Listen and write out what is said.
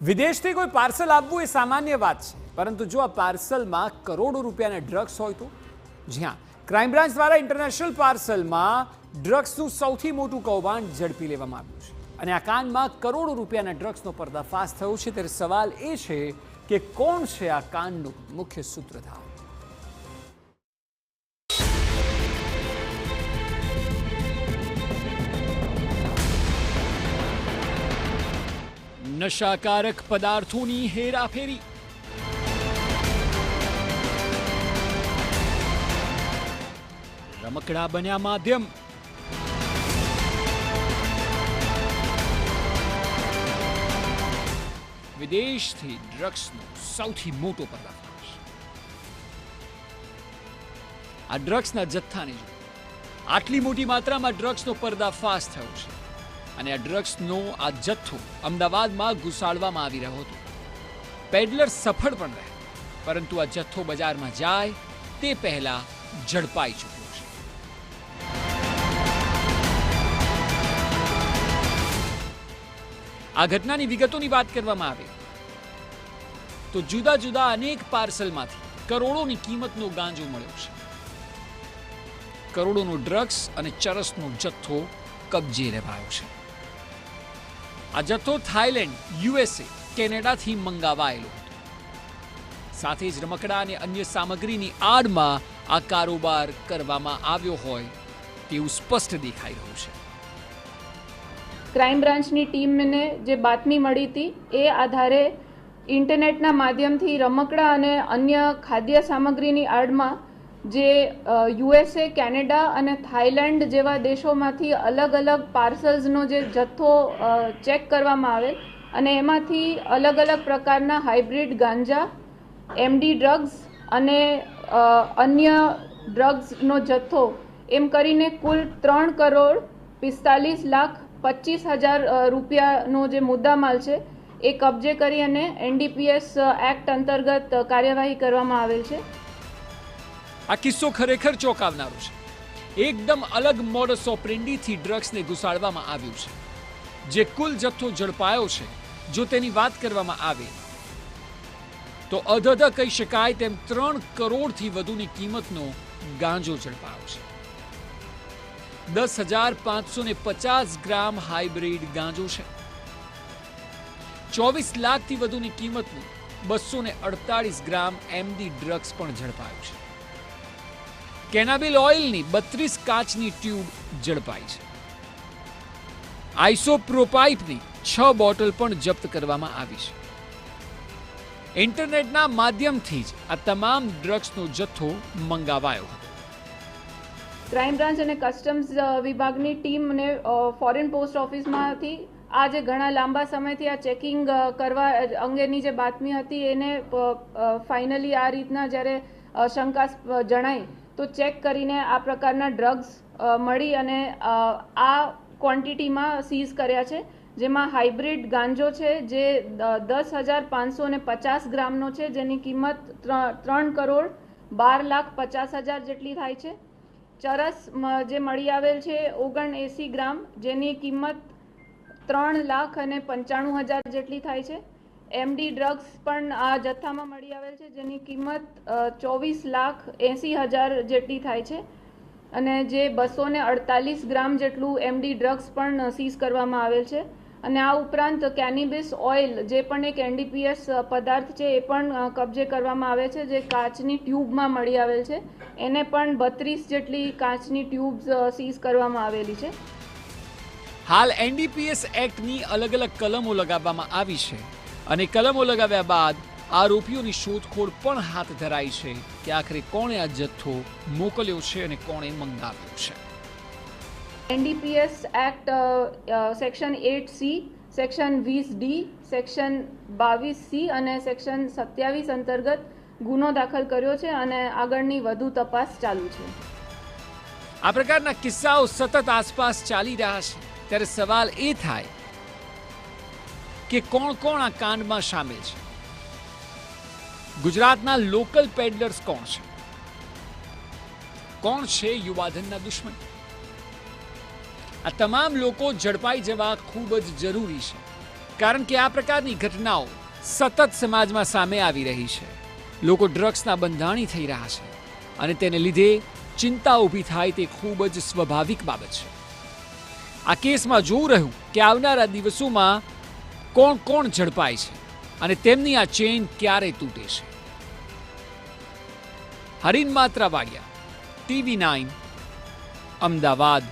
વિદેશથી કોઈ પાર્સલ આપવું એ સામાન્ય વાત છે, પરંતુ જો આ પાર્સલમાં કરોડો રૂપિયાના ડ્રગ્સ હોય તો? જી હા, ક્રાઇમ બ્રાન્ચ દ્વારા ઇન્ટરનેશનલ પાર્સલમાં ડ્રગ્સનું સૌથી મોટું કૌભાંડ ઝડપી લેવામાં આવ્યું છે અને આ કાંડમાં કરોડો રૂપિયાના ડ્રગ્સનો પર્દાફાશ થયો છે। ત્યારે સવાલ એ છે કે કોણ છે આ કાંડનું મુખ્ય સૂત્રધાર? નશાકારક પદાર્થોની હેરાફેરી, રમકડા બન્યા માધ્યમ, વિદેશથી ડ્રગ્સનો સૌથી મોટો પર્દાફાશ। આ ડ્રગ્સના જથ્થાને જો આટલી મોટી માત્રામાં ડ્રગ્સનો પર્દાફાશ થયો છે અને આ ડ્રગ્સનો આ જથ્થો અમદાવાદમાં ઘુસાડવામાં આવી રહ્યો હતો। પેડલર સફળ પણ રહ્યા, પરંતુ આ જથ્થો બજારમાં જાય તે પહેલા ઝડપાઈ ચૂક્યો છે। આ ઘટનાની વિગતોની વાત કરવામાં આવે તો જુદા જુદા અનેક પાર્સલમાંથી કરોડોની કિંમતનો ગાંજો મળ્યો છે। કરોડોનો ડ્રગ્સ અને ચરસનો જથ્થો કબજે લેવાયો છે। આ જથ્થો થાઈલેન્ડ, યુએસએ, કેનેડાથી મંગાવાયેલો હતો। સાથે જ રમકડા અને અન્ય સામગ્રીની આડમાં આ કારોબાર કરવામાં આવ્યો હોય તેવું સ્પષ્ટ દેખાઈ રહ્યું છે। ક્રાઇમ બ્રાન્ચની ટીમને જે બાતમી મળી હતી એ આધારે ઇન્ટરનેટના માધ્યમથી રમકડા અને અન્ય ખાદ્ય સામગ્રીની આડમાં જે યુએસએ, કેનેડા અને થાઈલેન્ડ જેવા દેશોમાંથી અલગ અલગ પાર્સલ્સનો જે જથ્થો ચેક કરવામાં આવેલ અને એમાંથી અલગ અલગ પ્રકારના હાઇબ્રિડ ગાંજા, એમડી ડ્રગ્સ અને અન્ય ડ્રગ્સનો જથ્થો એમ કરીને કુલ 3,45,25,000 રૂપિયાનો જે મુદ્દામાલ છે એ કબજે કરી અને એનડીપીએસ એક્ટ અંતર્ગત કાર્યવાહી કરવામાં આવેલ છે। આ કિસ્સો ખરેખર ચોંકાવનારો છે। એકદમ અલગ મોડસ ઓપરેન્ડીથી ડ્રગ્સને ઘુસાડવામાં આવ્યું છે। જે કુલ જથ્થો ઝડપાયો છે, જો તેની વાત કરવામાં આવે તો અધધ કહી શકાય તેમ 3 કરોડથી વધુની કિંમતનો ગાંજો ઝડપાયો છે। 10,550 ગ્રામ હાઇબ્રિડ ગાંજો છે। 24 લાખથી વધુની કિંમતનું 248 ગ્રામ એમડી ડ્રગ્સ પણ ઝડપાયું છે। કેનાબિલ ઓઇલની 32 કાચની ટ્યુબ ઝડપાઈ છે। આઇસોપ્રોપાઇપની 6 બોટલ પણ જપ્ત કરવામાં આવી છે। ઇન્ટરનેટના માધ્યમથી જ આ તમામ ડ્રગ્સનો જથ્થો મંગાવાયો હતો। ક્રાઇમ બ્રાન્ચ અને કસ્ટમ્સ વિભાગની ટીમને ફોરેન પોસ્ટ ઓફિસમાંથી આ જે ઘણા લાંબા સમયથી આ ચેકિંગ કરવા અંગેની જે બાતમી હતી એને ફાઇનલી આ રીતના જ્યારે શંકા જણાઈ તો ચેક કરીને આ પ્રકારના ડ્રગ્સ મળી અને આ ક્વોન્ટિટીમાં સીઝ કર્યા છે, જેમાં હાઇબ્રિડ ગાંજો છે જે 10,550 ગ્રામનો છે, જેની કિંમત 3,12,50,000 જેટલી થાય છે। ચરસ જે મળી આવેલ છે 79 ગ્રામ, જેની કિંમત 3,95,000 જેટલી થાય છે। એમડી ડ્રગ્સ પણ આ જથ્થામાં મળી આવેલ છે, જેની કિંમત 24,80,000 જેટલી થાય છે અને જે 248 ગ્રામ જેટલું એમડી ડ્રગ્સ પણ સીઝ કરવામાં આવેલ છે। અને આ ઉપરાંત કેનિબિસ ઓઇલ જે પણ એક એનડીપીએસ પદાર્થ છે એ પણ કબજે કરવામાં આવે છે, જે કાચની ટ્યુબમાં મળી આવેલ છે। એને પણ 32 જેટલી કાચની ટ્યુબ્સ સીઝ કરવામાં આવેલી છે। હાલ એનડીપીએસ એક્ટની અલગ અલગ કલમો લગાવવામાં આવી છે અને કલમો લગાવ્યા બાદ આરોપીઓની શોધખોળ પણ હાથ ધરાઈ છે કે આખરે કોણે આ જથ્થો મોકલ્યો છે અને કોણે મંગાવ્યો છે। NDPS act section 8C, section 20D, section 22C અને સેક્શન 27 અંતર્ગત ગુનો દાખલ કર્યો છે અને આગળની વધુ તપાસ ચાલુ છે। આ પ્રકારના કિસ્સાઓ સતત આસપાસ ચાલી રહ્યા છે, ત્યારે સવાલ એ થાય કે કોણ કોણ આ કાંડમાં સામેલ છે? ગુજરાતના લોકલ પેડલર્સ કોણ છે? કોણ છે યુવાધનના દુશ્મન? આ તમામ લોકો ઝડપાઈ જવા ખૂબ જ જરૂરી છે, કારણ કે આ પ્રકારની ઘટનાઓ સતત સમાજમાં સામે આવી રહી છે. લોકો ડ્રગ્સના બંધાણી થઈ રહ્યા છે અને તેને લીધે ચિંતા ઊભી થાય તે ખૂબ જ સ્વાભાવિક બાબત છે. આ કેસમાં જોવું રહ્યું કે આવનારા દિવસોમાં કોણ કોણ ઝડપાય છે અને તેમની આ ચેઇન ક્યારે તૂટે છે. હરીન માત્રાવાડિયા, TV9, અમદાવાદ.